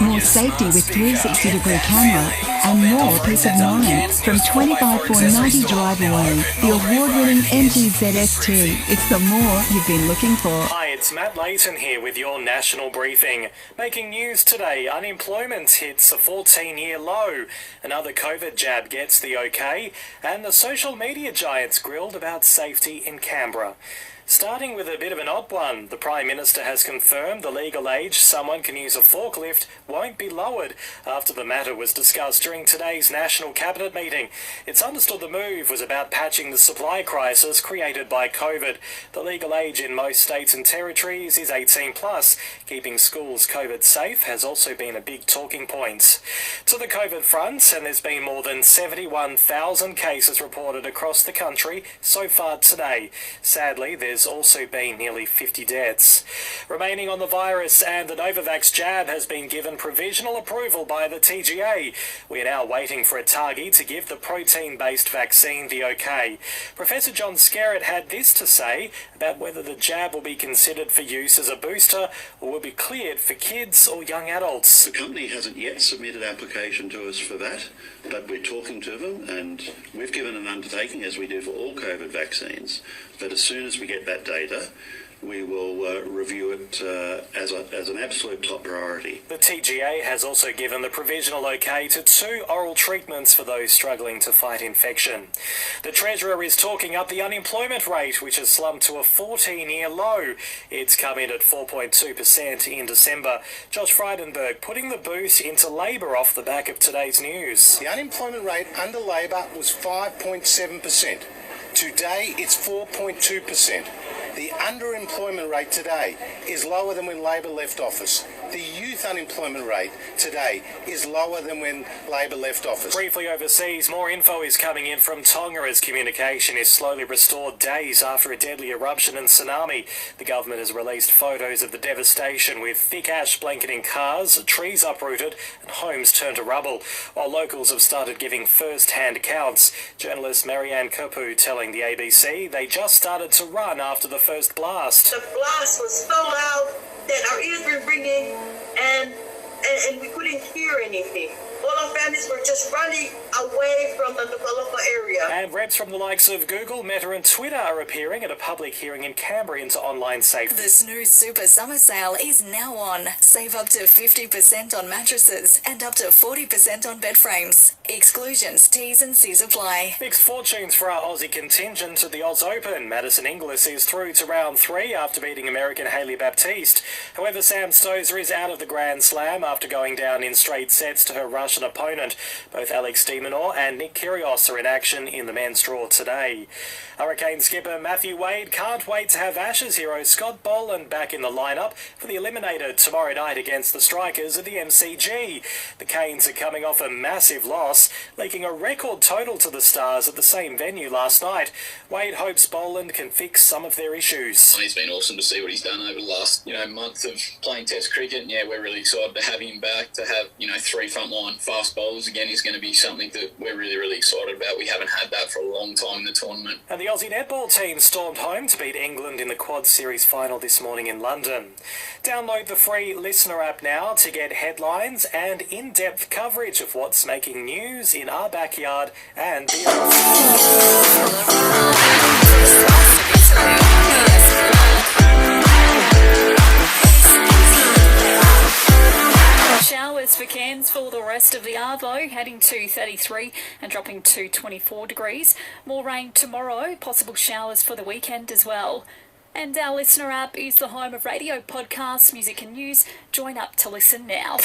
More safety with 360-degree camera and more peace of mind. From 25,490 Drive Away, the award-winning MG ZST. It's the more you've been looking for. Hi, it's Matt Layton here with your national briefing. Making news today, unemployment hits a 14-year low. Another COVID jab gets the okay, and the social media giants grilled about safety in Canberra. Starting with a bit of an odd one, the Prime Minister has confirmed the legal age someone can use a forklift won't be lowered after the matter was discussed during today's National Cabinet meeting. It's understood the move was about patching the supply crisis created by COVID. The legal age in most states and territories is 18 plus. Keeping schools COVID safe has also been a big talking point. To the COVID front, and there's been more than 71,000 cases reported across the country so far today. Sadly, there's also been nearly 50 deaths. Remaining on the virus, and the Novavax jab has been given provisional approval by the TGA. We are now waiting for ATAGI to give the protein-based vaccine the okay. Professor John Skerritt had this to say about whether the jab will be considered for use as a booster or will be cleared for kids or young adults. The company hasn't yet submitted application to us for that, but we're talking to them, and we've given an undertaking, as we do for all COVID vaccines, that as soon as we get that data, we will review it as an absolute top priority. The TGA has also given the provisional okay to 2 oral treatments for those struggling to fight infection. The Treasurer is talking up the unemployment rate, which has slumped to a 14-year low. It's come in at 4.2% in December. Josh Frydenberg putting the boot into Labor off the back of today's news. The unemployment rate under Labor was 5.7%. Today, it's 4.2%. The underemployment rate today is lower than when Labor left office. The youth unemployment rate today is lower than when Labor left office. Briefly overseas, more info is coming in from Tonga as communication is slowly restored days after a deadly eruption and tsunami. The government has released photos of the devastation with thick ash blanketing cars, trees uprooted and homes turned to rubble. While locals have started giving first-hand accounts, journalist Marianne Kapu telling the ABC they just started to run after the first blast. The blast was so loud that our ears were ringing and we couldn't hear anything. All our families were just running away from the Nuku'alofa area. And reps from the likes of Google, Meta and Twitter are appearing at a public hearing in Canberra into online safety. The Snooze Super Summer Sale is now on. Save up to 50% on mattresses and up to 40% on bed frames. Exclusions, T's and C's apply. Mixed fortunes for our Aussie contingent at the Oz Open. Madison Inglis is through to round 3 after beating American Heatley Baptiste. However, Sam Stosur is out of the Grand Slam after going down in straight sets to her Russian opponent. Both Alex de Minaur and Nick Kyrgios are in action in the men's draw today. Hurricane skipper Matthew Wade can't wait to have Ashes hero Scott Boland back in the lineup for the Eliminator tomorrow night against the Strikers at the MCG. The Canes are coming off a massive loss, leaking a record total to the Stars at the same venue last night. Wade hopes Boland can fix some of their issues. It's been awesome to see what he's done over the last, month of playing Test cricket. And we're really excited to have him back, to have, 3 frontline fast bowlers again is going to be something that we're really, really excited about. We haven't had that for a long time in the tournament. And the Aussie netball team stormed home to beat England in the Quad Series final this morning in London. Download the free Listener app now to get headlines and in-depth coverage of what's making news in our backyard and beyond. Showers for Cairns for the rest of the Arvo, heading to 33 and dropping to 24 degrees. More rain tomorrow, possible showers for the weekend as well. And our Listener app is the home of radio podcasts, music and news. Join up to listen now.